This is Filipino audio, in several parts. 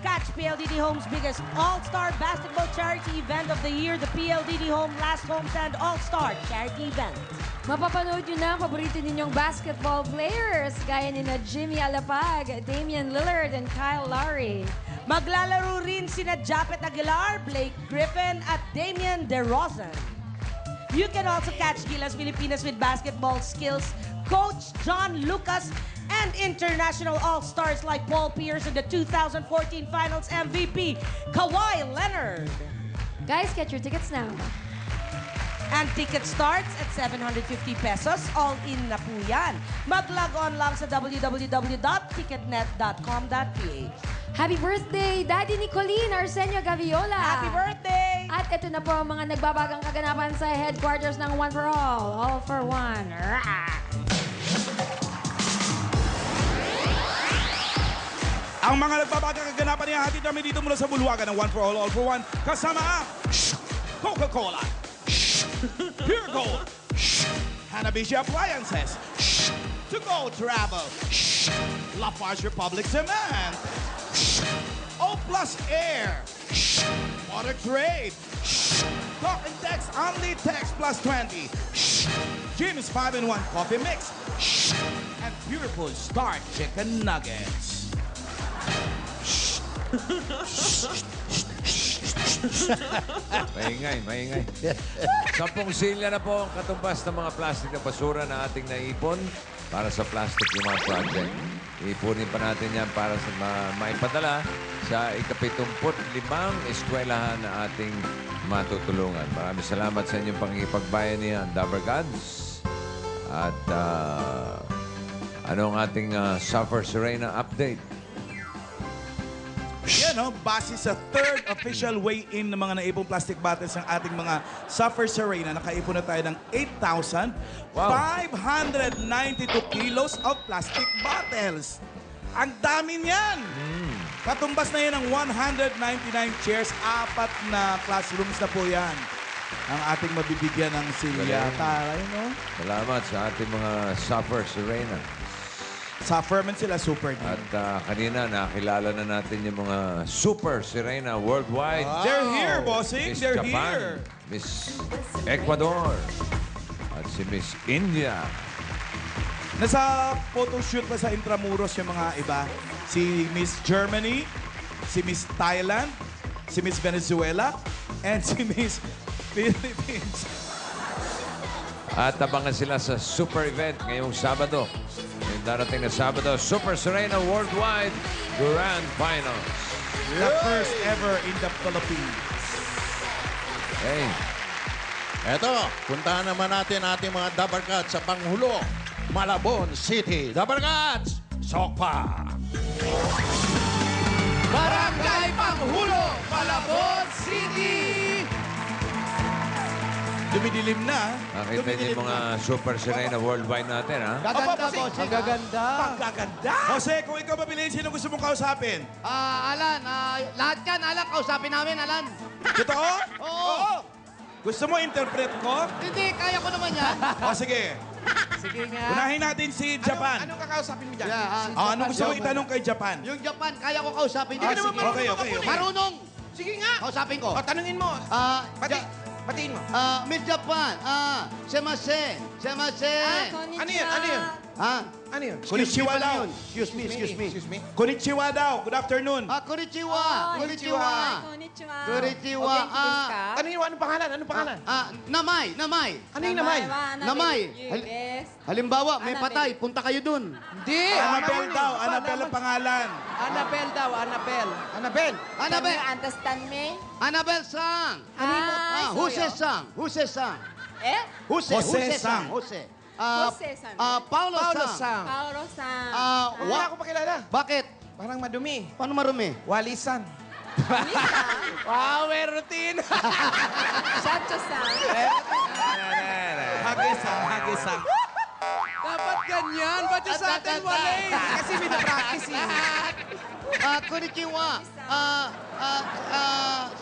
Catch PLDT Home's biggest all-star basketball charity event of the year, the PLDT Home Last Home Stand All-Star Charity Event. Mapapanood nyo na ang paborito ninyong basketball players gaya ni na Jimmy Alapag, Damian Lillard, and Kyle Lowry. Maglalaro rin sina Japet Aguilar, Blake Griffin, at Damian DeRozan. You can also catch Gilas Pilipinas with basketball skills coach John Lucas and international all-stars like Paul Pierce and the 2014 Finals MVP, Kawhi Leonard. Guys, get your tickets now. And ticket starts at 750 pesos. All in na po yan. Mag-log on lang sa www.ticketnet.com.ph. Happy birthday, Daddy Nicolene Arsenio Gaviola. Happy birthday! At ito na po ang mga nagbabagang kaganapan sa headquarters ng One for All for One. Rah! Ang mga nagbabagang kaganapan niya hatid namin dito mula sa bulwagan ng One for All for One. Kasama ang Coca-Cola, Pure Gold, Hanabishi Appliances, To Go Travel, Lafarge Republic Cement, O Plus Air, Water Trade, Talk and Text Only Text Plus 20, Jim's 5-in-1 Coffee Mix, and Beautiful Star Chicken Nuggets. Maingay, maingay. 10 silya na po ang katumbas ng mga plastic na basura na ating naipon para sa Plastic Human Project. Ipunin pa natin yan para sa maipadala sa ika-75 eskwelahan na ating matutulungan. Maraming salamat sa inyong pangipagbayanihan, Dabber Gods. At ano ang ating Suffer Serena update? Yan, no? Base sa third official weigh-in ng mga naipong plastic bottles ng ating mga Suffer Serena, nakaipon na tayo ng 8,592 kilos of plastic bottles. Ang dami niyan! Katumbas na yan ng 199 chairs, 4 na classrooms na po yan. Ang ating mabibigyan ng silya. Taray, no? Salamat sa ating mga Suffer Serena. Suffer man sila, super din. At kanina, nakilala na natin yung mga Super Serena worldwide. They're here, bossing. Miss They're Japan, here. Miss Ecuador, at si Miss India. Nasa photoshoot pa sa Intramuros yung mga iba. Si Miss Germany, si Miss Thailand, si Miss Venezuela, and si Miss Philippines. At abangan sila sa super event ngayong Sabado. Yung darating na Sabado, Super Serena Worldwide Grand Finals. The first ever in the Philippines. Hey, Eto, puntahan naman natin ating mga Dabarkats sa Panghulo, Malabon City. Dabarkats, Sokpa! Barangay Panghulo, Malabon City! Dumidilim na. nakita niyo yung mga Super Serena Worldwide natin, ha? Gaganda, bossing. Ang gaganda. Pagkaganda. Jose, kung ikaw mapiliin, sino gusto mong kausapin? Alan, lahat yan, Alan, kausapin namin, Alan. Totoo? Oo. Gusto mo interpret ko? Hindi, kaya ko naman yan. O sige. Sige nga. Unahin natin si Japan. Anong kakausapin mo dyan? Anong gusto mo itanong kay Japan? Yung Japan, kaya ko kausapin. Hindi sige. Okay. Marunong. Sige nga. Kausapin ko. O, tanungin mo. Batiin mo. Miss Japan, semase. Ano yun? Ano yun? Ano yun? Konnichiwa daw. Excuse me. Konnichiwa daw. Good afternoon. Konnichiwa. Konnichiwa. Ano yun? Anong pangalan? Anong pangalan? Namay. Ano yung namay? Namay. Halimbawa, may patay. Punta kayo dun. Hindi. Annabelle daw. Annabelle ang pangalan. Annabelle daw. Annabelle. Annabelle. Understand me? Annabelle Sang. Jose Sang. Eh? Jose Sang. Jose. Jose Sang. Paulo Paulo Sang. Sang. Paulo Sang. Wala ako pa kilala. Bakit? Parang madumi. Paano marumi? Walisan. Wow, may routine. Chacho Sang. Hagisang. Dapat ganyan. Ba't yung sa atin wala eh? Kasi binapractice eh. Konnichiwa.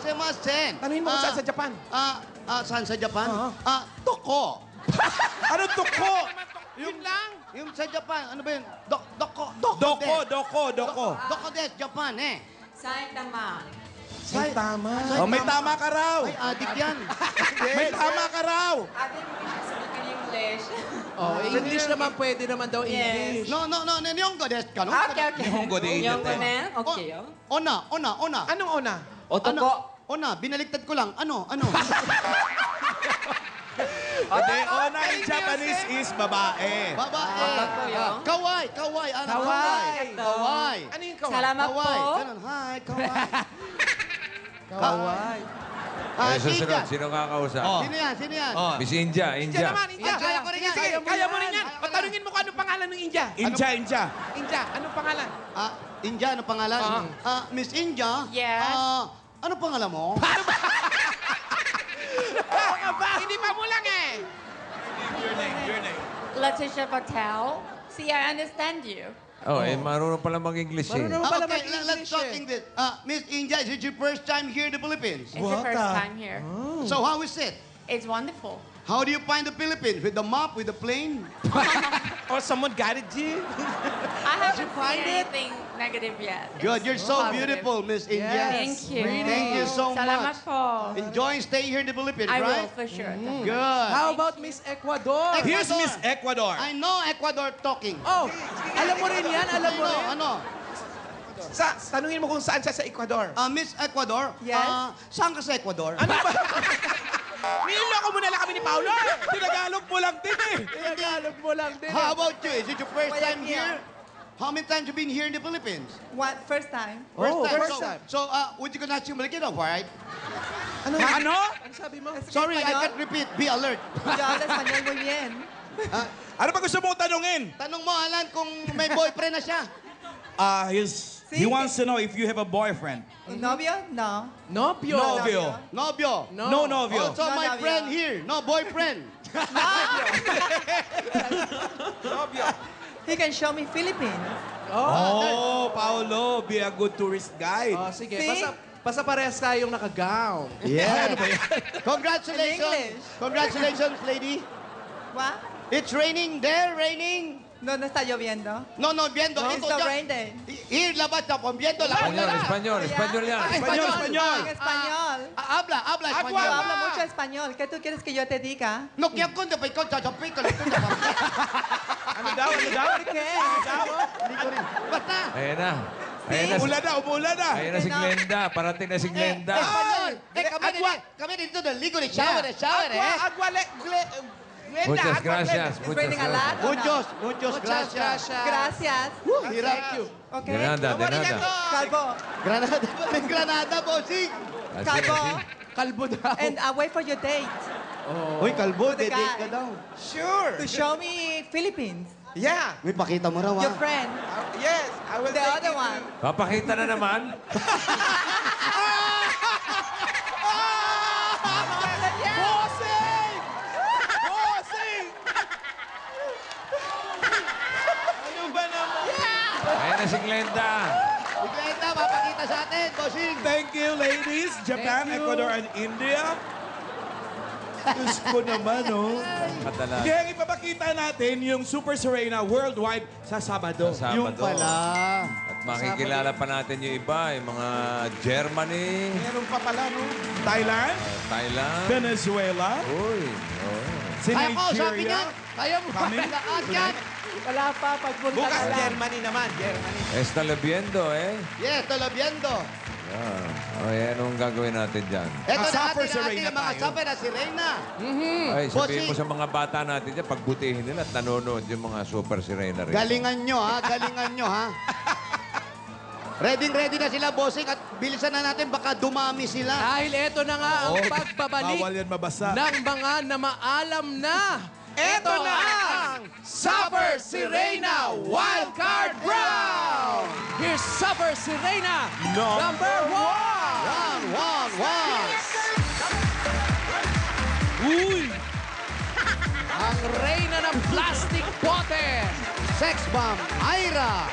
Semasen. Tanungin mo kung saan sa Japan. Saan sa Japan? Oo. Toko. Ano tuko? Yun lang. Yung sa Japan, ano ba yun? Doko. Doko. Doko des, Japan, eh. Saitama. Ay, tama. Oh, may tama ka raw. Ay, adik yan. May tama ka raw. I didn't speak in English. Oh, English naman pwede naman daw English. No, nihongo desu ka, no? Okay, okay. Nihongo de Nihongo iite. ne? Okay. Ona. Anong una? Ona, binaliktad ko lang. Ano? Ade, ona in Japanese is babae. Babae. Kawai. Ano? Kawai. Kawai. Ano yung kawan? Salamat po. Kawai. Ganun. Hi, kawai. Kawai. Ah, Eh, si susunod, Inja. sino kakausap? Sino yan? Oh. Miss India, India India. naman, India. Kaya ko rin yan. Kaya mo rin yan. Patanungin mo kung anong pangalan ng India. Inja. India, anong pangalan? Inja, ano pangalan? Miss Inja? Yes. Ano pangalan mo? Hindi pa mo lang eh. Your name. Letitia Patel. See, I understand you. Oh, eh, marunong pala mag-English eh. Marunong pala Okay, let's mag-English talk eh. English. Miss Inja, is it your first time here in the Philippines? It's the first time here. So how is it? It's wonderful. How do you find the Philippines? With the map, with the plane? Or someone guided you. I haven't find seen it? anything negative yet. Good, you're so Positive. beautiful, Miss India. Yes. Thank you. Thank you so Salamat much. po. Enjoy staying here in the Philippines, I will, right? for sure. Good. How about Miss Ecuador? Here's Miss Ecuador. I know Ecuador talking. Oh, alam mo rin yan, alam mo rin. Ano? Tanungin mo kung saan siya sa Ecuador. Miss Ecuador? Yes? Saan ka sa Ecuador? Ano ba? Niloloko mo na lang kami ni Paolo. Tinagalog mo lang din eh. Tinagalog mo lang din. How about you? Is it your first Wala time niya. here? How many times you been here in the Philippines? What? First time? First time. So, would you gonna assume like, all right? Ano? Ano? Ano sabi mo? Sorry, I can't repeat. Be alert. Yo hablo español muy bien. Ano pa gusto mong tanungin? Tanong mo, Alan, kung may boyfriend na siya. He wants to know if you have a boyfriend. ¿Novio? No. Nobyo. Novio. Novio. No novio. Also, No my novio. friend here. No boyfriend. He can show me Philippines. Oh, Paolo, be a good tourist guide. Oh, sige. See? Basta parehas tayong naka-gown. Yeah. In Congratulations. English. Congratulations, lady. What? It's raining there, raining. No, no está lloviendo. No, viendo. It's the rain day. Here, labas na, viendo la Espanyol yan. Español. En español. Habla Yo español. hablo mucho español. ¿Qué tú quieres que yo te diga? No, kaya ko, pa ikaw, sasapi ka lang. Ano daw? ¿Qué? Basta. Ayan na. Ayan na, Umulan na. ayan na si Glenda. Parating na si Glenda. Español. Kami dito na ligo ni shower, Muchas gracias. It's raining a lot. or no? Muchos gracias. Gracias. Thank you. Okay. De nada. Calvo. Granada, may granada, bossing. Así, Calvo. así. Kalbo daw. And wait for your date. Uy, kalbo, the date guy. ka daw. Sure. To show me Philippines. Yeah. May pakita mo raw, Your ha? friend. Yes, I will The take other you. one. Papakita na naman. Bossing! Bossing! Ano ba naman? Ayan na si Glenda. Glenda, mapakita sa atin, bossing. Thank you, ladies. Japan, Thank you. Ecuador, and India. Diyos ko naman, oh. Kadala. Kaya ipapakita natin yung Super Serena Worldwide sa Sabado. Sa Yung Sabado. pala. At makikilala pa natin yung iba, yung mga Germany, Meron pa pala, no? Thailand, Thailand. Venezuela, Uy. Oh. si Kaya ko, sabi niya. Nigeria. Kaya mo. Coming Lahat yan. Wala pa. Pagpunta Bukas ka lang. Germany naman, Germany. Está lloviendo, eh. Yes, tolobiendo. Yeah. O, yan ang gagawin natin dyan. Ito na Suffer atin si ang Reyna ating mga tayo. suffer na si Reyna. Ay, sabihin mo Bossing. sa mga bata natin dyan, pagbutihin nila at nanonood yung mga super sirena rin. Galingan nyo, ha? Galingan nyo, ha? Ready na sila, bossing, at bilisan na natin, baka dumami sila. Dahil eto na nga ang pagbabalik Bawal yan mabasa. ng mga namaalam na. Eto na ang Supper Sirena Wildcard Round! Here's Supper Sirena number 1! One. Uy! Ang reyna ng plastic bote! Sex bomb, Ira.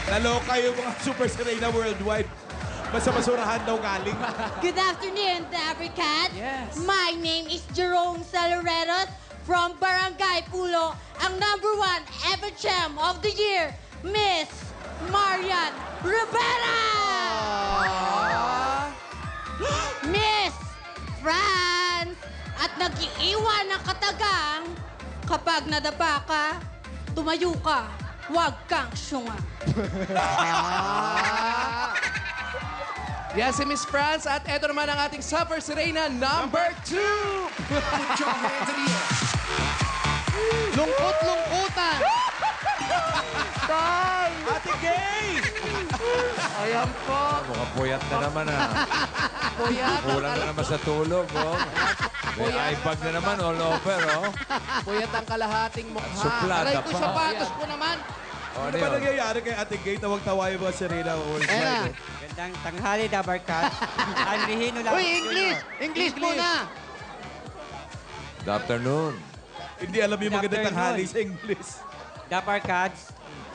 Naloka yung mga Super Serena Worldwide. Basta basurahan daw galing. Good afternoon, Dabbercat. Yes. My name is Jerome Salareros from Barangay Pulo, ang #1 ever champ of the year, Miss Marian Rivera! Miss France! At nag-iiwan ng katagang kapag nadapa ka, tumayo ka, huwag kang syunga. Yan si Miss France. At eto naman ang ating Suffer Sirena number 2. Lungkot-lungkutan. Ate Gay! Ayan po. Mukhang puyat na naman, ha? Puyat. Kulang na naman sa tulog, oh. May iPad na naman all over, oh. Puyat ang kalahating mukha. Suplada Aray ko, pa. sapatos ko naman. Oh, Ano ba nangyayari kay Ate Gay? Tawag-tawa yung mga Serena World Ayan na. Gandang tanghali, Dabarkat. Ang Rihino lang. Uy, English! English muna! Good afternoon. Hindi alam yung magandang Good tanghali afternoon. sa English. Dabarkats.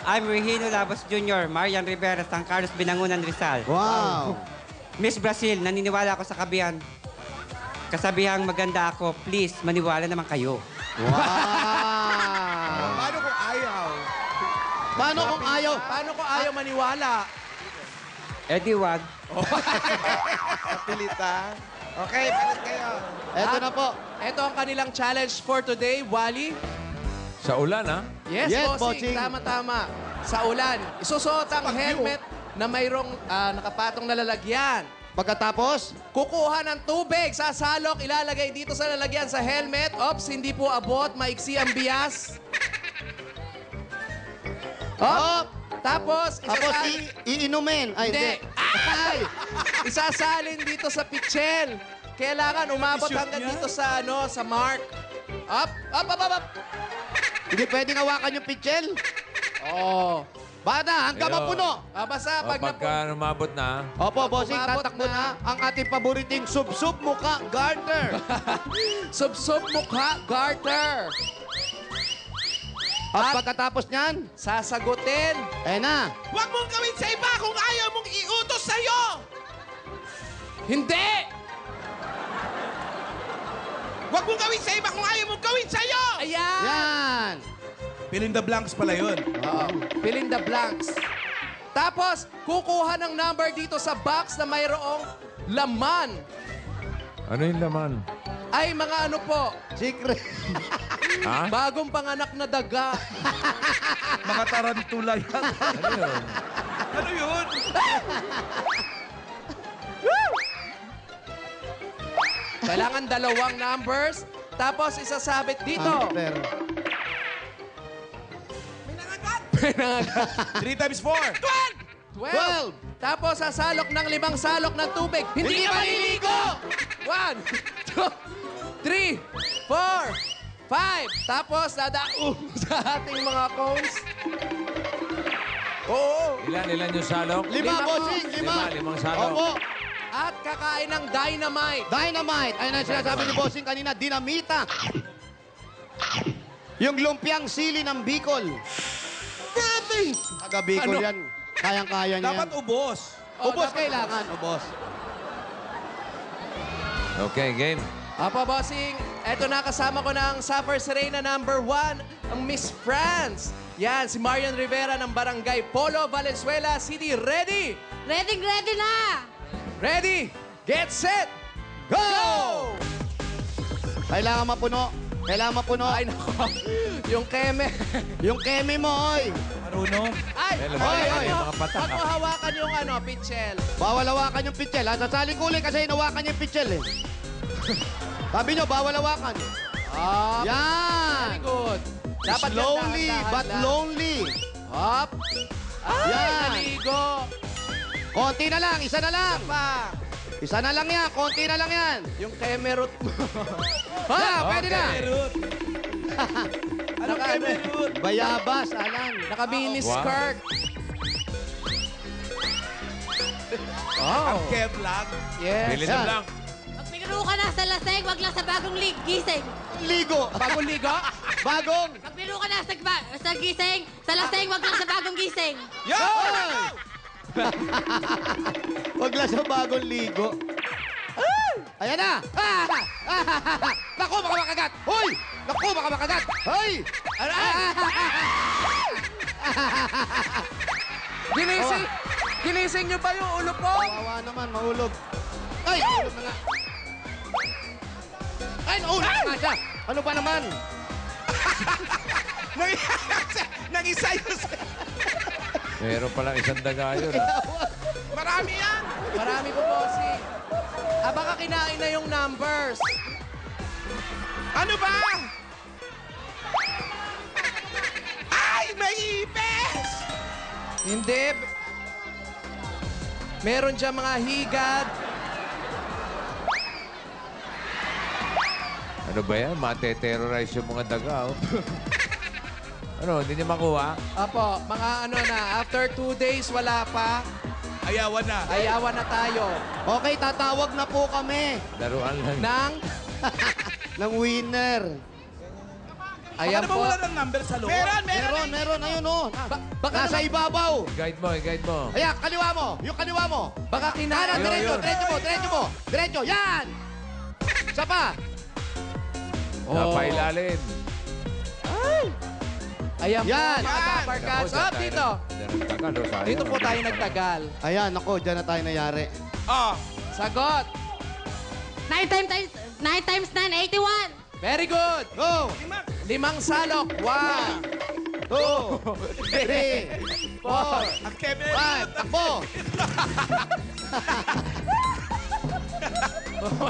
I'm Regino Labos Jr., Marian Rivera, San Carlos, Binangunan, Rizal. Wow! Miss Brazil, naniniwala ako sa kasabihang maganda ako. Please, maniwala naman kayo. Wow! Paano kung ayaw? Paano kung ayaw? Paano ko ayaw maniwala? Eh di wag. Okay, palit kayo. Eto na po. Ito ang kanilang challenge for today, Wally. Sa ulan, ha? Yes, Yes, bossing. bossing. Tama-tama. Sa ulan, isusuot ang helmet na mayroong nakapatong na lalagyan. Pagkatapos, Kukuha ng tubig, sasalok, ilalagay dito sa lalagyan sa helmet. Ops, hindi po abot, maiksi ang bias. Op! Tapos, iinumin. Ay, hindi. Ay! isasalin dito sa pichel. Kailangan umabot I-shoot hanggang niya? dito sa sa mark. Up, up, up, up, up. Hindi pwedeng hawakan yung pitchel. Oh. Bada, hanggang Ayun. mapuno. Basta O, pag pagka umabot na, Opo, bossing, umabot tatakbo na. na ang ating paboriting sub-sub mukha, garter. sub-sub mukha, garter. At pagkatapos niyan, Sasagutin. na. Huwag mong gawin sa iba kung ayaw mong iutos sa'yo! Hindi! Huwag mong gawin sa iba kung ayaw mong gawin sa'yo! Ayan! Yan. Fill in the blanks pala yun. Fill in the blanks. Tapos, kukuha ng number dito sa box na mayroong laman. ano yung laman? Ay, mga ano po, Secret. Ha? bagong panganak na daga. Mga tarantula yan. Ano yun? Ano yun? Kailangan 2 numbers. Tapos, isasabit dito. Hunter. 3 times 4. 12. Tapos, sasalok ng 5 salok ng tubig. Hindi ka maliligo! 1, 2, 3, 4, 5. Tapos, dadaong sa ating mga cones. Oo. Ilan yung salok? 5, bossing, 5. Limang salok. Opo. At kakain ng dynamite. Dynamite. Ayun ang sinasabi ni bossing kanina, dinamita. Yung lumpiang sili ng Bicol. Taga Bicol Ano? yan. Kayang-kaya niya. Dapat ubos. Ubos kailangan, ubos. Okay, game. Apo, bossing. Eto na, kasama ko ng Suffer Serena number 1, ang Miss France. Yan, si Marian Rivera ng Barangay Polo, Valenzuela City. Ready? Ready na! Ready? Get set! Go! Kailangan mapuno. Kailangan mapuno. Ay, nako. Yung keme. Yung kemi mo, oy. Marunong. Ay, Hello, Oy, ay, oy. ano? Mga patak, Wag mo hawakan yung pitchel. Bawal hawakan yung pitchel. Ha? Sasaling kulay kasi hinawakan niya yung pitchel eh. Sabi nyo, bawal hawakan. Up. Yan. Very good. Dapat Slowly dahan-dahan but lang. lonely. Up. Ay, Yan. naligo. Konti na lang, isa na lang. Pa. Isa na lang yan, konti na lang yan. Yung kemerut mo. Ha, pwede na. Merut. Ano Naka- kay Merut? Bayabas, Alan. Naka-mini Wow. skirt. Ang Kevlag. Yes. Bilis Yan. na lang. Pag pinuro ka na sa laseng, wag lang sa bagong gising. Ligo. Bagong liga. Bagong. Pag pinuro ka na sa gising, sa laseng, wag lang sa bagong gising. Yo! Wag lang sa bagong ligo. Ayan na. Naku, baka makagat. Hoy! Naku, baka makagat. Hoy! Ginising nyo ba yung ulo po? Kawawa naman, mahulog. Ay, mahulog na nga. Ay, nahulog na nga siya. Ano ba naman? Nag-isayos. Meron palang isang daga yun. Marami yan. Marami po, bossing. Baka kinain na yung numbers. Ano ba? Ay, may ipis! Hindi. Meron dyan mga higad. Ano ba yan? Mate-terrorize yung mga daga. Oh. Ano, hindi niya makuha? Apo, mga ano na, after 2 days, wala pa. Ayawan na. Ayawan na tayo. Okay, tatawag na po kami Laruan lang. Nang, ng winner. ayan Baka naman po. wala ng number sa loob. Meron. Ayun, oh. Baka Nasa ibabaw. Guide mo. Ayan, kaliwa mo. Yung kaliwa mo. Baka kinain. Kanan, diretso, yun. diretso mo. Diretso, yan! Isa pa. Napailalim. Ayan po, Yan. mga Dapper Cats. Oh, dito. Dito po tayo nagtagal. Ayan, ako, dyan na tayo nayari. Ah, Sagot. 9 times 9, 81. Very good. Go! 5 salok. 1, 2, 3, 4, ang Kevin. 5, takbo!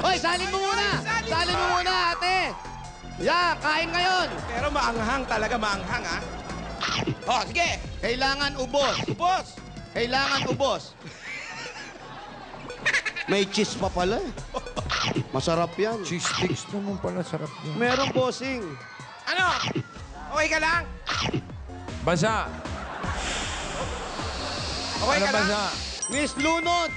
Hoy, salin mo muna! Salin mo muna, ate! Yeah, kain ngayon! Pero maanghang talaga, maanghang ha. Oh, sige. Kailangan ubos. Boss. Kailangan ubos. May cheese pa pala eh. Masarap yan. Cheese sticks naman pala, sarap niya. Merong bossing. Ano? Okay ka lang? Basa. Okay Ano ka lang? basa? Miss Lunod!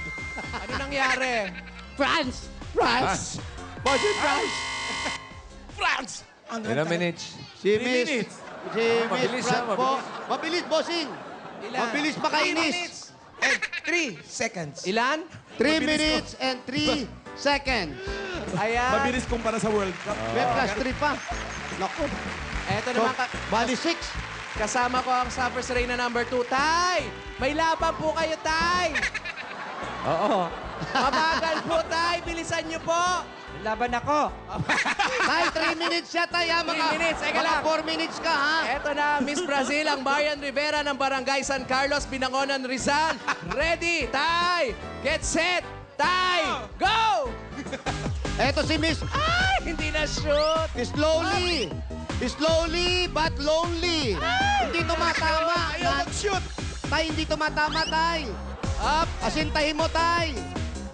Ano nangyari? France. France! Bossing France! France. Ilang minutes? Si 3 Miss... minutes. Si Mabilis, Miss France ha, po. Mabilis, bossing! Ilan? Mabilis 3 makainis. minutes and 3 seconds. Ilan? 3 minutes and 3 seconds. Ayan. Mabilis kumpara sa World Cup. May plus 3 pa. Naku. Eto So, naman, bali 6. kasama ko ang Suffers Reina number 2. Tay! May laban po kayo, Tay! Oo. Mabagal po, Tay! Bilisan niyo po! Laban ako. Tay, 3 minutes siya, tay, ha? 3 minutes, eka mga lang. 4 minutes ka, ha? Eto na, Miss Brazil, ang Marian Rivera ng Barangay San Carlos, Binangonan, Rizal. Ready, Tay! Get set! Tay! Go! Eto si Miss... Ay! Hindi na shoot! Slowly. Slowly but lonely. Hindi tumatama. Ayaw mag-shoot. Tay, hindi tumatama, tay. Up! Asintahin mo, tay.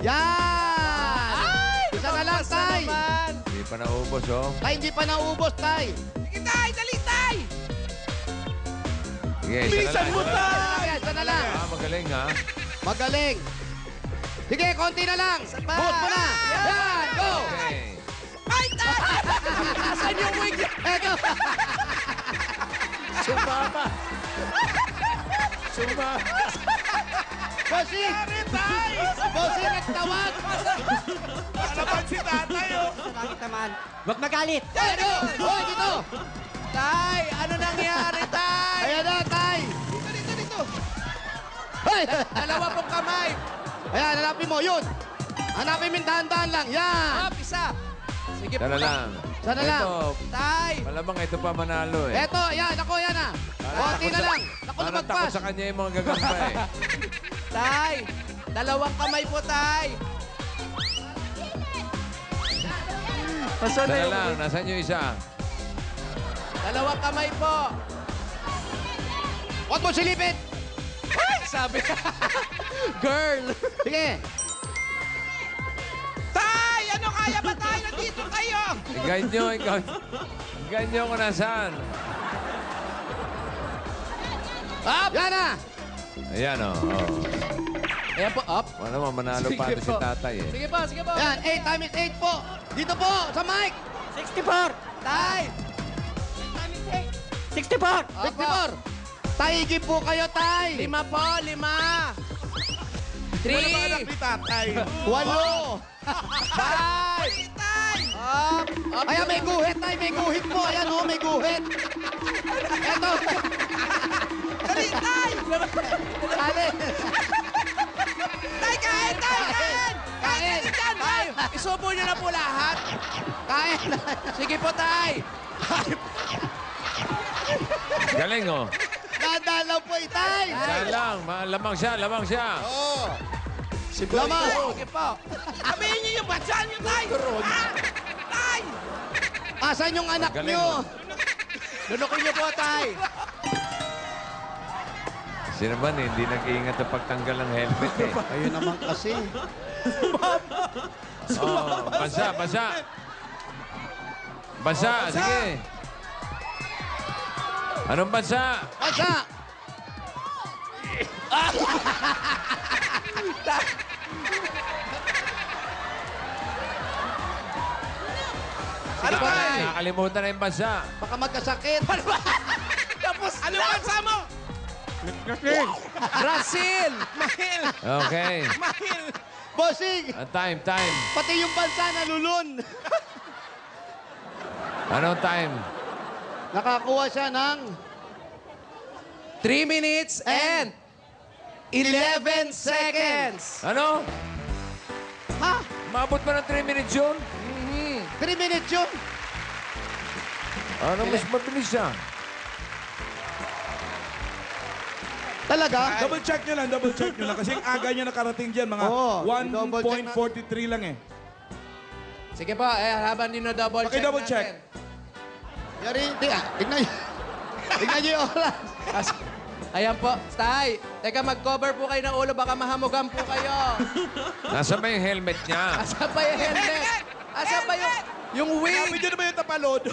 Yan. Isa na lang, pagpasa tay. naman. Hindi pa naubos, oh. Tay, hindi pa naubos, tay. Sige, tay. Dali, tay. Sige, isa Bilisan na mo, lang. tay. Isa na lang. Ah, magaling, ha? Magaling. Sige, konti na lang. Buhos mo na. Yan, go. Okay. Ay, tay. Nasaan yung wig niya? Eto. Sumama. Sumama. Bossing. Tay. Bossing, nagtawag. Alaban si tatay, oh. Bakit naman? Huwag magalit. Eto. Hoy, dito. Tay! Ano nangyari, Tay? Ayan na, tay. Dito. Hoy. Dalawa pong kamay. Ayan, hanapin mo. Yun. Hanapin mo yung dahan-dahan lang. Yan. Up, isa. Sige po. Sana lang. Sana lang. Ito, Tay! malamang ito pa manalo, eh. Eto, yan. Ako, yan ah. Konti na lang. Ako Parang takot lumagpas. sa kanya yung mga gagamba, eh. Tay! Dalawang kamay po, Tay! Sana lang. Nasaan yung isa? Dalawang kamay po. Huwag mo silipin. Sabi. Girl! Sige. Tay, ano kaya ba tayo? Nandito kayo. I-guide nyo, i-guide nyo kung nasaan. Up! Yan na. Ayan, oh. Ayan po, up. Ano mo, manalo pa ito si tatay, eh. Sige po, sige po. Yan, 8 times 8 po. Dito po, sa mic. 64. Tay! 64. 64. Taigi po kayo, tay. 5 po, 5. Wala ba anak 3, ni tatay? 8. 5, Tay. Up! Up! Ayan, may guhit, tay. May guhit po. Ayan, oh, may guhit. Eto. Dali, tay! Alin. Tay, kain! Tay, kain! Kain. Tay, isubo niyo na po lahat. Kain. Sige po, tay. Galing, oh. Dadalaw po, itay. Yan lang. Lamang siya, lamang siya. Oo. Si Lamang. Sige po. Sabihin niyo yung bansa niyo, tay! Ah! Tay! Asan yung anak Galing, nyo? oh. Lunukin niyo po, tay. Sino ba hindi nag-iingat sa pagtanggal ng helmet, eh? Ayun naman kasi. Oh, basa, basa. Basa, sige. Anong bansa? Basa. Ano ba? Nakalimutan na yung bansa. Baka magkasakit. Tapos, Ano bansa mo? Brazil! Mahil! Okay. Mahil! Bossing, Time, time. pati yung bansa nalulun. Anong time? Nakakuha siya ng 3 minutes and 11 seconds. Ano? Ha? Maabot ba ng 3 minutes yun? 3 minutes yun. Ano, mas mabilis siya. Talaga? Double check nyo lang. Kasi ang aga nyo nakarating dyan, mga Oo, double check 1.43 lang eh. Sige po, habang dino-double check Paki-double check. natin. Yari, tignan nyo. Tignan nyo yung oras. Ayan po, tay. Teka, mag-cover po kayo ng ulo, baka mahamugan po kayo. Nasaan ba yung helmet niya? Asan pa yung helmet? Asan pa yung wig? Sabi nyo na ba yung tapalod?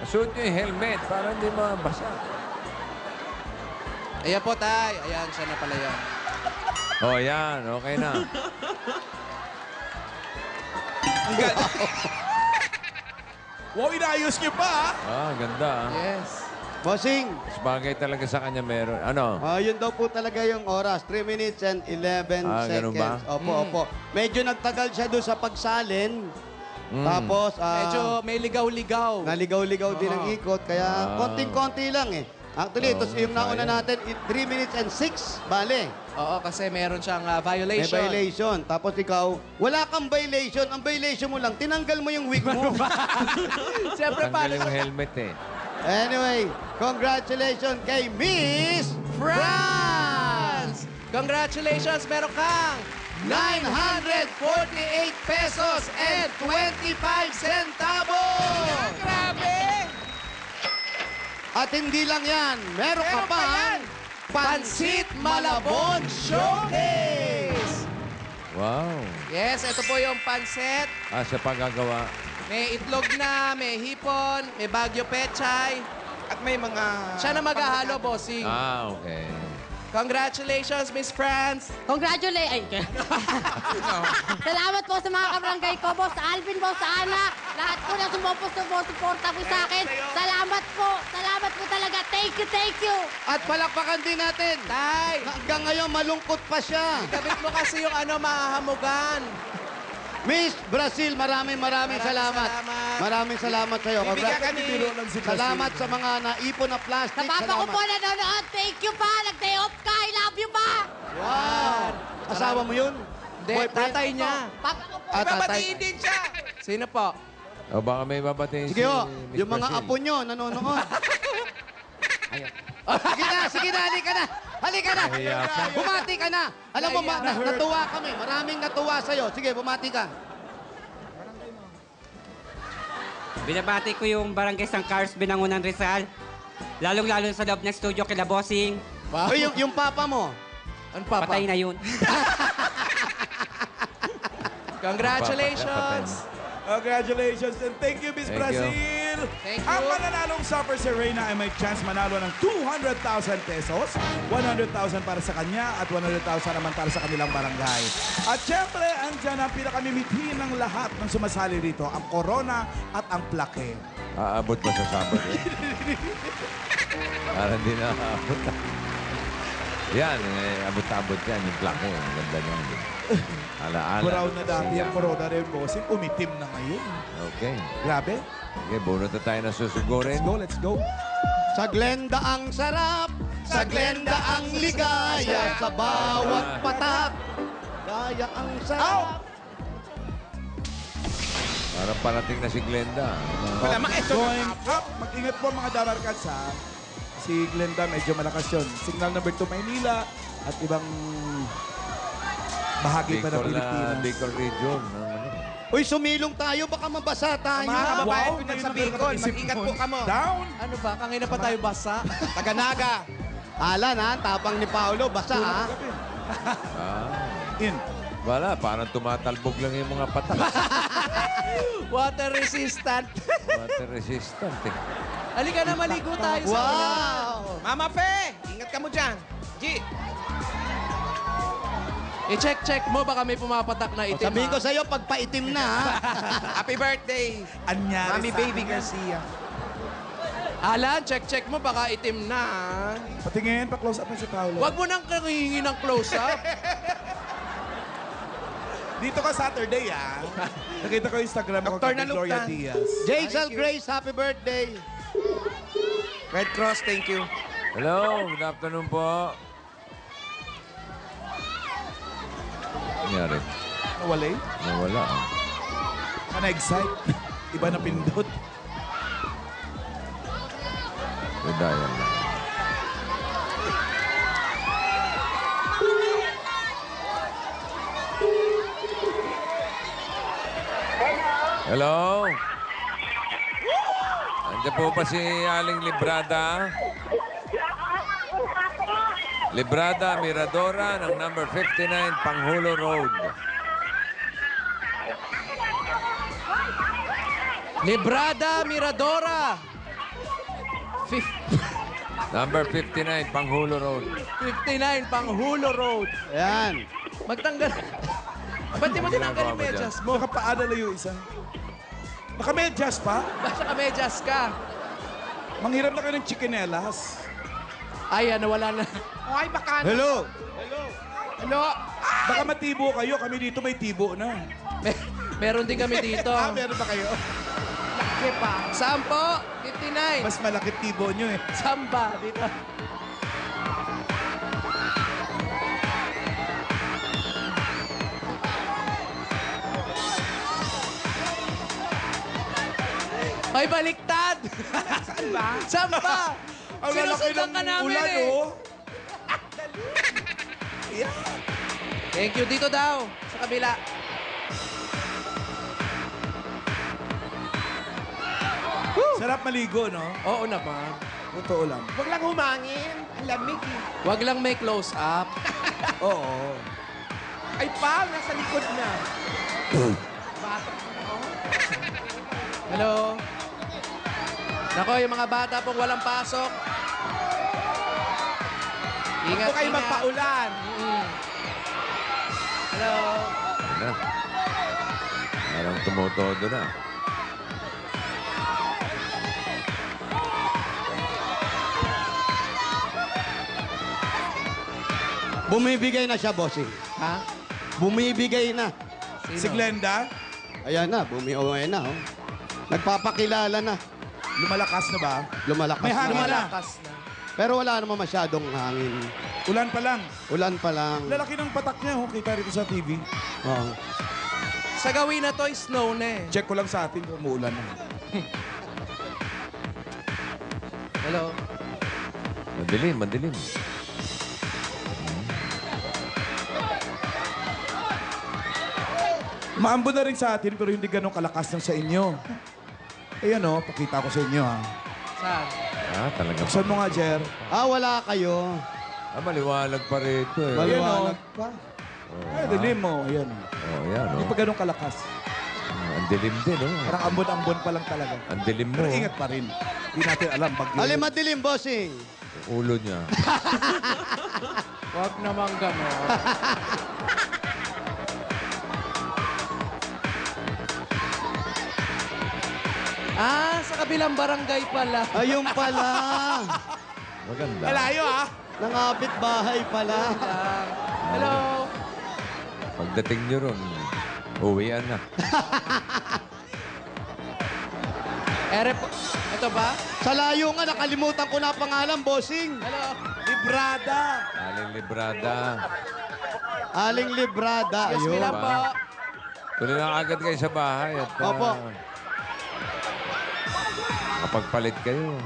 Suot niyo yung helmet para hindi mabasa. Ayan po, tay. Ayan, siya na pala yan. Oh, yan. Okay na. Ang ganda. Wow, inayos nyo pa, ha? Ah, ganda. Ah. Yes. Bossing, Mas bagay talaga sa kanya meron. Ano? yun daw po talaga yung oras. 3 minutes and 11 ganun ba? seconds. Opo, opo. Medyo nagtagal siya doon sa pagsalin. Tapos, Medyo may ligaw-ligaw. naligaw-ligaw din ang ikot. Kaya konting-konti lang eh. Actually, ito yung nauna sayang. natin, 3 minutes and 6. Bale. Oo, kasi meron siyang May violation. violation. Tapos ikaw, wala kang violation. Ang violation mo lang, tinanggal mo yung wig mo. Siyempre, Tanggal paano yung helmet eh. Anyway, congratulations kay Miss France! Congratulations, meron kang 948 pesos and 25 centavos! Grabe! At hindi lang yan, meron ka Meron pa pa yan! Pansit Malabon Showcase! Wow. Yes, ito po yung pansit. Ah, siya pa gagawa. May itlog na, may hipon, may bagyo pechay. At may mga... Siya na maghahalo, bossing. Ah, okay. Congratulations, Miss France! Congratulations. Salamat po sa mga kabarangay ko, Boss Alvin, Boss Ana. Lahat po na sumuporta po sa akin. Salamat po talaga. Thank you. At palakpakan din natin. Tay! Hanggang ngayon, malungkot pa siya. Kabit mo kasi yung mahahamugan. Miss Brazil, maraming Maraming salamat. salamat. Maraming salamat sa iyo. Bibigyan ka ni... Salamat sa mga naipon na plastic. Sa papa ko Salamat. po nanonood. Thank you pa. Nag-day off ka. I love you pa. Wow! Asawa mo yun? Hindi, tatay niya. Papa ko po. Babatiin din siya! Sino po? O baka may babatiin Sige ho, Miss yung mga Brazil. apo nyo nanonood. Sige na, halika na. Halika na. Nahiya ka. Bumati ka na. Alam mo, natuwa kami. Maraming natuwa sa'yo. Sige, bumati ka. Binabati ko yung barangay San Carlos, Binangonan, Rizal. Lalong-lalo sa loob ng studio kila Bossing. O, yung papa mo. Ano pa? Patay na yun. Congratulations! Congratulations and thank you, Miss Thank Brazil. Thank you. Ang mananalong Supper si Reyna ay may chance manalo ng 200,000 pesos, 100,000 para sa kanya at 100,000 naman para sa kanilang barangay. At syempre, andyan ang pinakamimithi ng lahat ng sumasali rito, ang corona at ang plaque. Aabot ba sa Sabado? Parang hindi na aabot. Yan, abot-abot yan, yung plaque. Ang ganda niyan. Ala-ala. Brown na dati ang corona rin, bossing. Umitim na ngayon. Okay. Grabe. Okay, bunot na tayo na susugurin. Let's go. Sa Glenda ang sarap, sa Glenda ang ligaya, sa bawat patak. Gaya ang sarap. Parang parating na si Glenda. Going up. Mag-ingat po mga Dabarkads, ha. Si Glenda, medyo malakas yun. Signal number 2, Maynila. At ibang bahagi pa ng Pilipinas. Bicol region. Uy, sumilong tayo, baka mabasa tayo. Mga kababayan ko dyan ngayon sa na Bicol, nakakaisip mag-ingat mo. po kamo. Down. Ano ba? Kangina pa tayo basa? Taganaga. Alan, ha? Tapang ni Paolo, basa, ha? In. Wala, parang tumatalbog lang yung mga patak. Water resistant. Water resistant eh. Halika na, maligo tayo sa una. Wow! Mama Fe, ingat ka mo dyan. G. I-check mo, baka may pumapatak na itim. Sabihin ko ha? sa'yo, pagpaitim na, ha? Happy birthday. Anyari Mami sa Baby akin. Garcia. Alan, check mo, baka itim na. ha? Patingin, pa-close up na si Paolo. Huwag mo nang hihingi ng close-up. Dito ka Saturday, ha. Nakita ko yung Instagram ko Dr. kay Gloria Naluktan. Diaz. Jaisal Grace, happy birthday. Red Cross, thank you. Hello, good afternoon po. Nangyari? Nawalay. Nawala. Ka na-excite. Iba na pindot. Redayan lang. Hello? Andiyan po ba si Aling Librada? Librada Miradora ng number 59 Panghulo Road. Librada Miradora. Number 59 Panghulo Road. 59 Panghulo Road. Ayan. Magtanggal. Ba't di mo tinanggal yung Ginagawa mo medyas mo? Nakapaada na yung isa. Nakamedyas pa. Basta ka medyas ka. Manghiram na kayo ng chikinelas. Ay, ano, wala na. Ay, baka... Hello. Hello. Baka matibo kayo. Kami dito may tibo na. Meron din kami dito. Meron ba kayo? Laki pa. Sampo, 59. Mas malaki tibo nyo eh. Samba, dito. Ay, baliktad! Saan ba? Samba! Ang lalaki Sinusundan ng ka namin ulan, eh. oh. Thank you. Dito daw, sa kabila. Sarap maligo, no? Oo naman. Totoo lang. Huwag lang humangin. Ang lamig eh. Huwag lang may close-up. Oo. Ay pa, nasa likod na. Hello? Nako, yung mga bata pong walang pasok. Ingat, Huwag kayo ingat. magpaulan. Hello? Ano? Parang tumutodo na. Bumibigay na siya, bossing. Ha? Bumibigay na. Si Glenda, Ayan na, bumibigay na, oh. Nagpapakilala na. lumalakas na ba? Lumalakas May hangin na. na. Lakas na. Pero wala naman masyadong hangin. Ulan pa lang. Ulan pa lang. Lalaki ng patak niya, oh. Kita rito sa TV. Oh. Sa gawin na to, snow na eh. Check ko lang sa atin kung umuulan na. Hello? Madilim, madilim. Maambon na rin sa atin, pero hindi ganun kalakas ng sa inyo. Ayan, oh. Pakita ko sa inyo, ha. Saan? Ah, talaga. Buksan mo nga, Jer. Ah, wala kayo. Ah, maliwalag pa rito eh. Maliwanag oh. pa. Ay, dilim mo. Ayan. Oh, yan, Hindi oh. pa ganun kalakas. Ang dilim din, oh. Parang ambon-ambon pa lang talaga. Ang dilim mo. Pero oh. ingat pa rin. Hindi natin alam. Bagyo. Alin madilim, bossing? Ulo niya. Huwag naman gano'n. sa kabilang barangay pala. Ayun pala. Maganda. Malayo, ha? Nangapit bahay pala. Hello. Pagdating nyo ron, uwian na. Ito ba? Sa layo nga, nakalimutan ko na pangalan, bossing. Hello. Librada. Aling librada. Aling Librada. Excuse me Ayun. lang po. Tuloy na agad kayo sa bahay at Opo. kapagpalit kayo.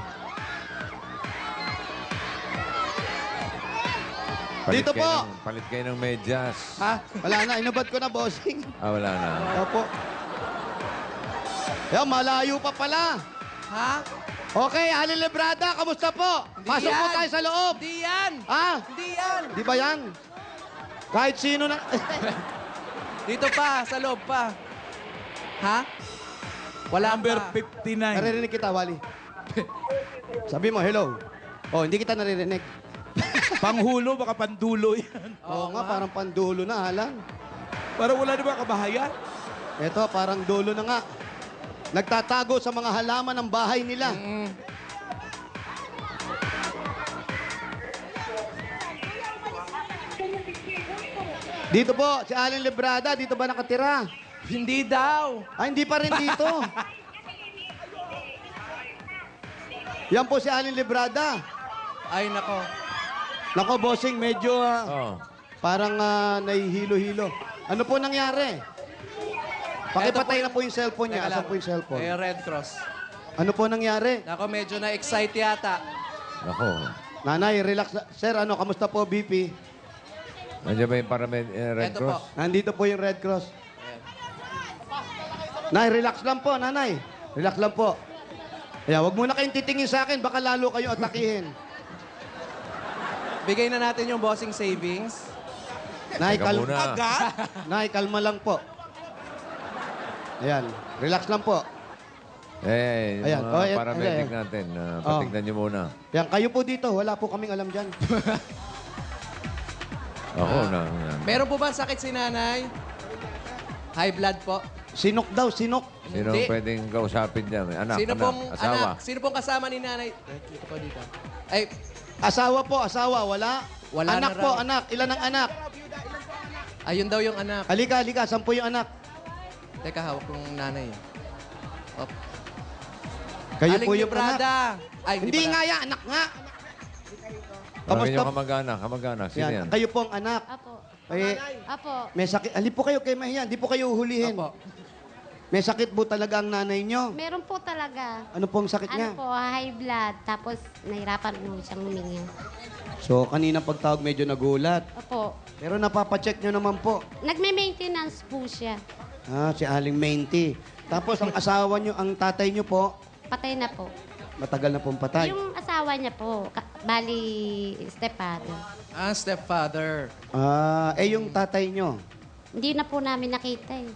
Dito po. Palit kayo ng medyas. Ha? Wala na, inubad ko na, bossing. Wala na. Opo. Yan, malayo pa pala. Ha? Okay, Aling Librada, kamusta po? Pasok po yan. tayo sa loob. Di yan. Ha? Di yan. Di ba yan? Kahit sino na... Dito pa, sa loob pa. Ha? Wala Number pa. 59. Naririnig kita, Wally. Sabi mo, hello. Oh, hindi kita naririnig. Panghulo, baka pandulo yan. Oo nga, parang pandulo na, halang. Parang wala na ba kabahayan? Ito, parang dulo na nga. Nagtatago sa mga halaman ng bahay nila. Dito po, si Aling Librada, dito ba nakatira? Hindi daw. Ay, hindi pa rin dito. Yan po si Aling Librada. Ay, nako. Nako, bossing, medyo Oh. parang nahihilo-hilo. Ano po nangyari? Pakipatay na po yung cellphone niya. Teka Asan lang. po yung cellphone? Red Cross. Ano po nangyari? Nako, medyo na-excite yata. Ako. Nanay, relax. Sir, kamusta po, BP? Nandiyan ba yung Red Ito Cross? po. Nandito po yung Red Cross. Nay, relax lang po, nanay. Relax lang po. Kaya, wag muna kayong titingin sa akin. Baka lalo kayo atakihin. Bigay na natin yung bossing savings. Nay, Teka muna. Nay, kalma lang po. Ayan, relax lang po. Yung Ayan. mga Oh, paramedic ayan. natin, patignan nyo muna. Yan, kayo po dito. Wala po kaming alam dyan. Ako na. Meron po ba sakit si nanay? High blood po. Sinok daw, sinok. Sino Hindi. pwedeng kausapin dyan? Anak, Sino anak, pong asawa. anak? Sino pong kasama ni nanay? Dito po dito. Ay, Asawa po, asawa. Wala? Wala anak na po, raw. anak. Ilan ang anak? ayun daw yung anak. Halika, halika. 10 yung anak. Teka, hawak kong nanay. Op. Kayo Aling po yung anak. Librada. Ay, Hindi pala. nga yan, anak nga. Kamusta? Kamusta? Kamag-anak. Sino yan? Yan, kayo po ang anak. Apo. Eh, Apo. may sakit. Ali po kayo kay Mahiyan. Hindi po kayo huhulihin. Opo. May sakit po talaga ang nanay nyo. Meron po talaga. Ano po ang sakit Ano niya? po, high blood. Tapos, nahirapan po siyang humingi. So, kanina pagtawag medyo nagulat. Opo. Pero napapacheck nyo naman po. Nagme-maintenance po siya. Si Aling Meinti. Tapos ang asawa nyo, ang tatay nyo po, Patay na po. matagal na pong patay. Yung asawa niya po, bali, stepfather. Ah, stepfather. Yung tatay nyo. Hindi na po namin nakita eh.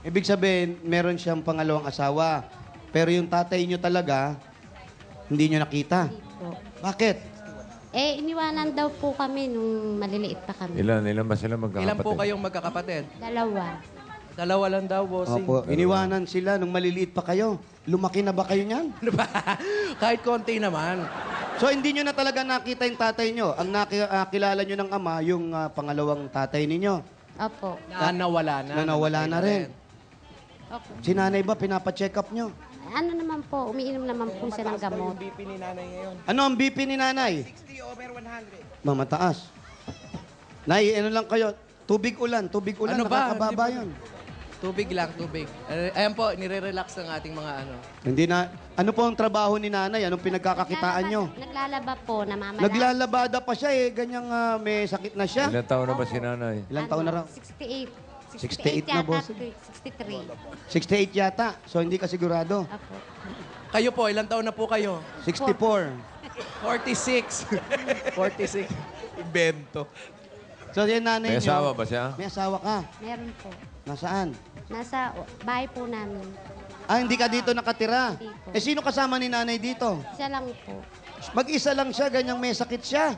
Ibig sabihin, meron siyang pangalawang asawa. Pero yung tatay nyo talaga, hindi nyo nakita. Hindi po. Bakit? Iniwanan daw po kami nung maliliit pa kami. Ilan ba sila magkakapatid? Ilan po kayong magkakapatid? Dalawa. Dalawa lang daw, bossing. Opo, iniwanan sila nung maliliit pa kayo. Lumaki na ba kayo niyan? Ano ba? Kahit konti naman. So, hindi nyo na talaga nakita yung tatay nyo. Ang nakilala nyo ng ama, yung pangalawang tatay ninyo. Opo. Na nawala na. Na nawala na rin. Opo. Si nanay ba, pinapacheck up nyo? Ano naman po, umiinom naman po siya ng gamot. BP ni nanay ngayon. Ano ang BP ni nanay? 60 over 100. Mataas. Nay, ano lang kayo? Tubig ulan, Ano ba? nakakababa Hindi yun. Tubig lang, tubig. Ayan po, nire-relax ng ating mga ano. Hindi na, ano po ang trabaho ni nanay? Anong pinagkakakitaan nyo? Naglalaba po, namamala. Naglalabada pa siya ganyang may sakit na siya. Ilan taon na ba si nanay? Ilang taon na raw? 68. 68 na, yata, boss. 63. 68 yata, so hindi ka sigurado. Opo. Kayo po, ilang taon na po kayo? 64. 46. 46. Invento. So yan nanay May nyo. asawa ba siya? May asawa ka. Meron po. Nasaan? Nasa bahay po namin. Hindi ka dito nakatira. Hindi po. Sino kasama ni nanay dito? Siya lang po. Mag-isa lang siya, ganyang may sakit siya.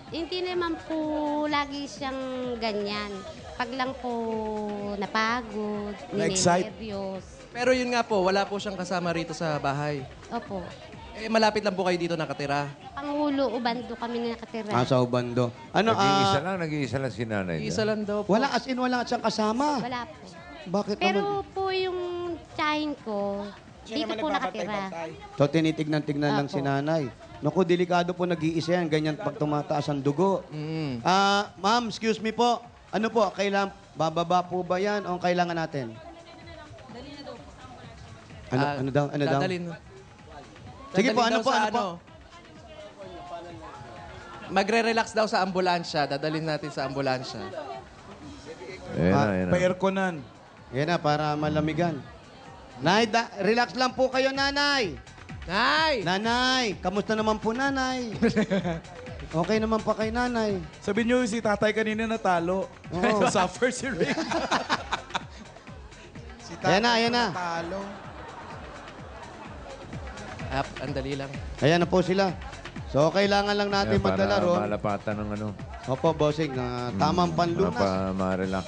Hindi naman po lagi siyang ganyan. Pag lang po napagod, Na-excite. ninenervyos. Pero yun nga po, wala po siyang kasama rito sa bahay. Opo. Eh, malapit lang po kayo dito nakatira. Panghulo, Ubando kami nakatira. Sa Ubando. Ano, Nag-iisa lang si nanay. Isa lang daw po. wala as in, wala siyang kasama. Wala po. Bakit naman? Pero po yung tsahin ko, dito po nakatira. So, tinitignan-tignan lang si nanay. Naku, delikado po nag-iisa yan. Ganyan pag tumataas ang dugo. Ma'am, excuse me po. Ano po, bababa po ba yan o kailangan natin? Ano daw? Dadalhin. Sige po, Dadalhin ano daw po, sa ano po? Magre-relax daw sa ambulansya. Dadalhin natin sa ambulansya. Ayan na. Pa-airconan. Yan na, para malamigan. Nay, relax lang po kayo, nanay. Nay! Nanay, kamusta naman po, nanay? Okay naman pa kay nanay. Sabi niyo, si tatay kanina natalo. Oo. Suffer si Rick. Ayan na, ayan na. Andali lang. Ayan na po sila. So, kailangan lang natin Para madala ron. malapatan ng ano. Opo, bossing, na tamang panlunas. Para ma-relax.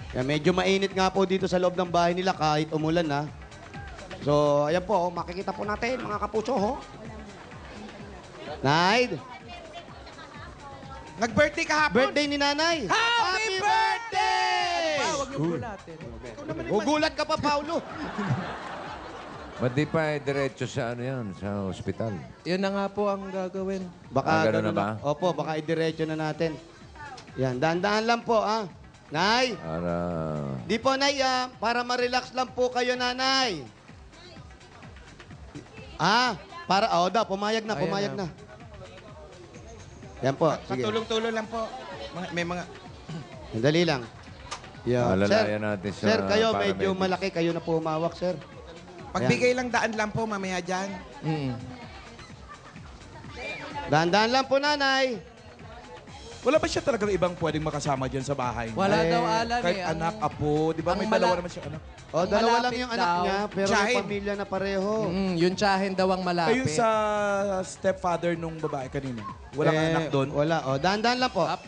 Kaya medyo mainit nga po dito sa loob ng bahay nila kahit umulan na. So, ayan po, makikita po natin mga kapuso, ho. Nay, Nag-birthday kahapon. birthday ni nanay. Happy birthday! Huwag niyo gulatin. Gugulat ka pa, Paulo. Ba't di pa diretso sa ano yan, sa ospital? Yun na nga po ang gagawin. Baka ganun na ba? Opo, baka idiretso na natin. Yan, dahan-dahan lang po, ah. Nay, Para... di po, Nay, para ma-relax lang po kayo, nanay. Pumayag na, Ayan pumayag na. na. Yan po, Sa sige. tulong-tulong lang po. May mga... Sandali lang. Yan. Alalayan natin sa Sir, kayo medyo paramedics. malaki. Kayo na po humawak, sir. Pagbigay lang daan lang po mamaya dyan. Dahan-dahan lang po, nanay. Wala ba siya talagang ibang pwedeng makasama dyan sa bahay? Wala Eh, daw alam Kahit eh. anak, apo, di ba ang may mala- dalawa naman siya anak? O, dalawa lang malapit yung anak daw, niya, pero may Jahin. pamilya na pareho. Yung tsahin daw ang malapit. Kayo sa stepfather nung babae kanina. Walang Eh, anak doon? Wala. O, dahan-dahan lang po. Up.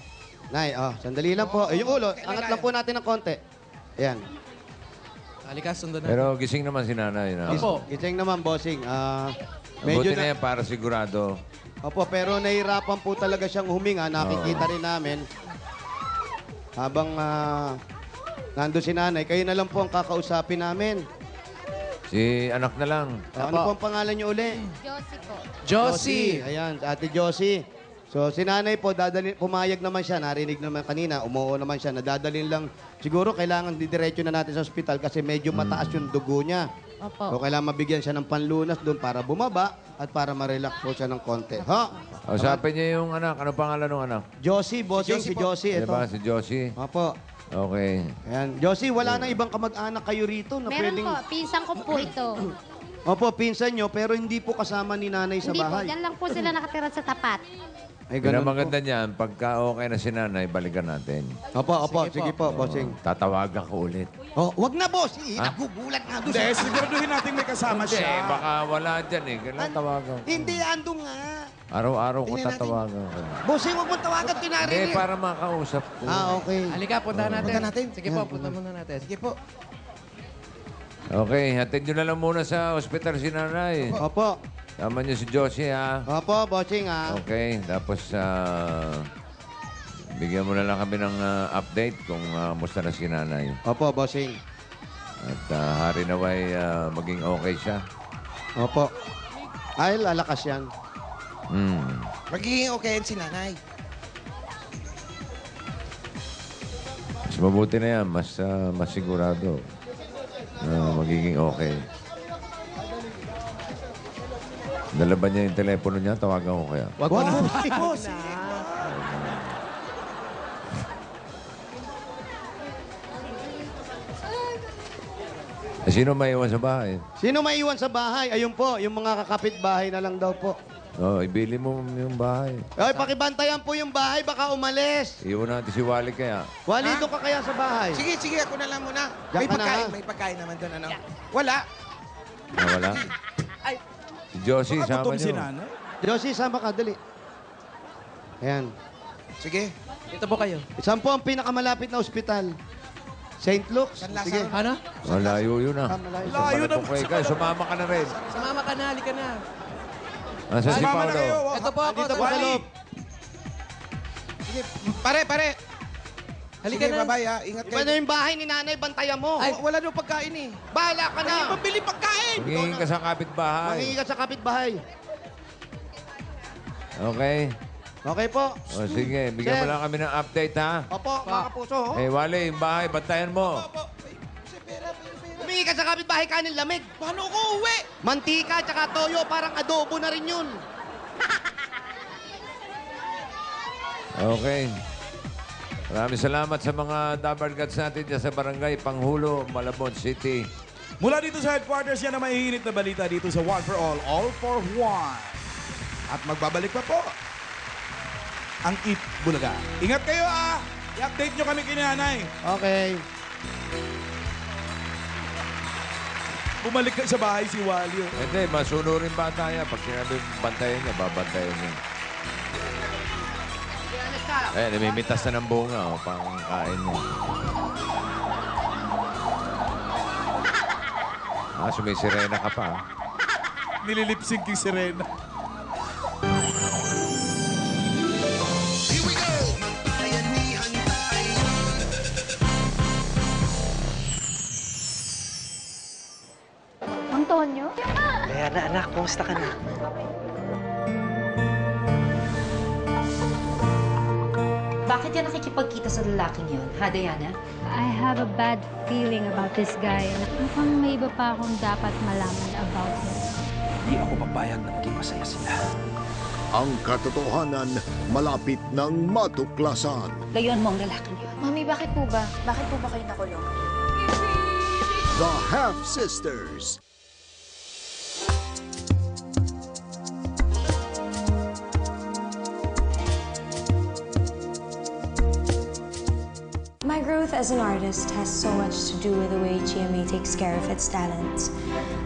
Nay, sandali lang po. Yung ulo, angat lang po natin ng konti. Ayan. Halika, sundan na. Pero gising naman si nanay. Na. Opo. Gising naman, bossing. Buti Medyo na yan para sigurado. Opo, pero nahihirapan po talaga siyang huminga. Nakikita rin namin. Habang nandun si nanay, kayo na lang po ang kakausapin namin. Si anak na lang. Ano po ang pangalan niyo uli? Josie po. Josie! Ayan, Ate Josie. So, si nanay po, pumayag naman siya. Narinig naman kanina, umuo naman siya. Nadadalin lang. Siguro, kailangan didiretso na natin sa ospital kasi medyo mataas yung dugo niya. Opo. So, kailangan mabigyan siya ng panlunas doon para bumaba at para ma-relax po siya ng konti. Ha? Usapin niya yung anak. Ano pangalan ng anak? Josie, bossing, si Josie. Di Ito. ba? Si Josie. Opo. Okay. Ayan. Josie, wala na ibang kamag-anak kayo rito na Meron pwedeng... po, pinsan ko po ito. Opo, pinsan nyo, pero hindi po kasama ni nanay sa Hindi po, bahay. dyan lang po sila nakatira sa tapat. Ay, Pero ganun po. maganda niyan, pagka okay na si nanay, balikan natin. Opo, sige po, bossing. Tatawagan ko ulit. Oh, wag na, bossing. Ha? Nagugulat nga doon. Hindi, siguraduhin natin may kasama Hindi, siya. baka wala dyan eh. Kailangan tawagan ko. Hindi, ando nga. Araw-araw ko Tingnan natin. tatawagan ko. Bossing, wag mong tawagan, Hindi, pinarinig. para makausap ko. Okay. Halika, punta natin. Punta natin. Sige po, punta muna natin. Sige po. Okay, hatid nyo na lang muna sa ospital si nanay. Opo. Tama niyo si Josie, ha? Opo, bossing, Okay, tapos bigyan mo na lang kami ng update kung musta na si nanay. Opo, bossing. At hari naway maging okay siya. Opo. Ay, lalakas yan. Magiging okay yan si nanay. Mas mabuti na yan, mas sigurado na magiging okay. Dala ba niya yung telepono niya? Tawagan ko kaya. Wag mo na. Boss, Sino may iwan sa bahay? Sino maiwan sa bahay? Ayun po, yung mga kakapit bahay na lang daw po. Ibili mo yung bahay. Ay, pakibantayan po yung bahay, baka umalis. Iwan natin si Wally kaya. Wali, doon ka kaya sa bahay? Sige, ako na lang muna. Diyan May ka na, pagkain, ha? may pagkain naman doon, ano? Wala. Wala? Si Josie, Baka sama gutom si niyo. nanay. Josie, sama ka, dali. Ayan. Sige. Ito po kayo. Saan po ang pinakamalapit na ospital? St. Luke's. San Lazaro. Sige. Ano? Malayo yun ah. Malayo. Layo Balik po kayo. Sumama ka na rin. Sumama ka na, halika na. Nasaan si Sumama na kayo. Paolo? Ito po ako. Dito po sa Wally. loob. Sige, pare. Halika Sige, na. bye-bye ha. Ingat Iba kayo. na yung bahay ni nanay, bantayan mo. Ay. Wala nang pagkain eh. Bahala ka na. Pabili pagkain! Hingin ka sa kapitbahay. Mangingi ka sa kapitbahay. Okay. Okay po. O sige, bigyan mo Sir. lang kami ng update ha. Opo, mga kapuso. Oh. Eh, Wally, yung bahay, bantayan mo. Humingi ka sa kapitbahay kanin lamig. Paano ko uwi? Mantika tsaka toyo, parang adobo na rin yun. Okay. Maraming salamat sa mga Dabar Gods natin dyan sa Barangay Panghulo, Malabon City. Mula dito sa headquarters, yan ang mahihinit na balita dito sa One for All for One. At magbabalik pa po ang Eat Bulaga. Ingat kayo ah! I-update nyo kami kinanay. Okay. Bumalik ka sa bahay si Wally. oh. Hindi, masunurin bata niya. Pag sinabi bantayan niya, babantayan niya. Eh, namimitas na ng bunga, pang kain mo. Sumisirena ka pa. Nililipsync yung sirena. Antonio? Diana, anak, kumusta ka na? Bakit yan nakikipagkita sa lalaking yun, ha, Diana? I have a bad feeling about this guy. Mukhang may iba pa akong dapat malaman about him. Hindi ako papayag na maging masaya sila. Ang katotohanan malapit ng matuklasan. Layuan mo ang lalaking yun. Mami, bakit po ba? Bakit po ba kayo nakulong? The Half-Sisters. My growth as an artist has so much to do with the way GMA takes care of its talents.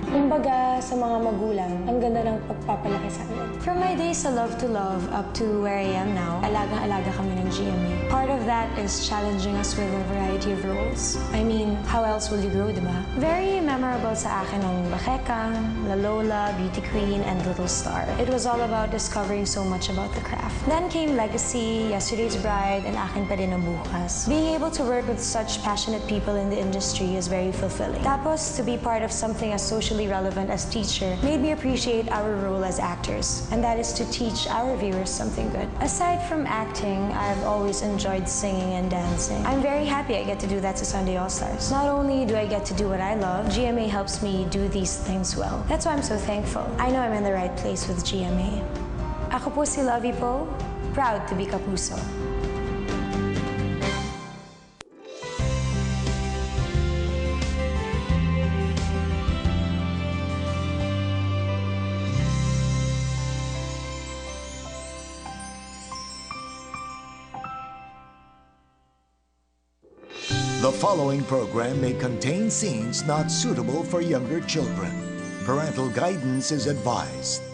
Kumbaga, sa mga magulang, ang ganda ng pagpapalaki sa amin. From my days sa Love to Love up to where I am now, alagang-alaga kami ng GMA. Part of that is challenging us with a variety of roles. I mean, how else will you grow, diba? Very memorable sa akin ang Bakekang, La Lola, Beauty Queen, and Little Star. It was all about discovering so much about the craft. Then came Legacy, Yesterday's Bride, and Akin Pa Din Ang Bukas. Being able to work with such passionate people in the industry is very fulfilling. Tapos, to be part of something as socially relevant as Teacher made me appreciate our role as actors, and that is to teach our viewers something good. Aside from acting, I've always enjoyed singing and dancing. I'm very happy I get to do that to Sunday All-Stars. Not only do I get to do what I love, GMA helps me do these things well. That's why I'm so thankful. I know I'm in the right place with GMA. Ako po si Lovie Po, proud to be Kapuso. The following program may contain scenes not suitable for younger children. Parental guidance is advised.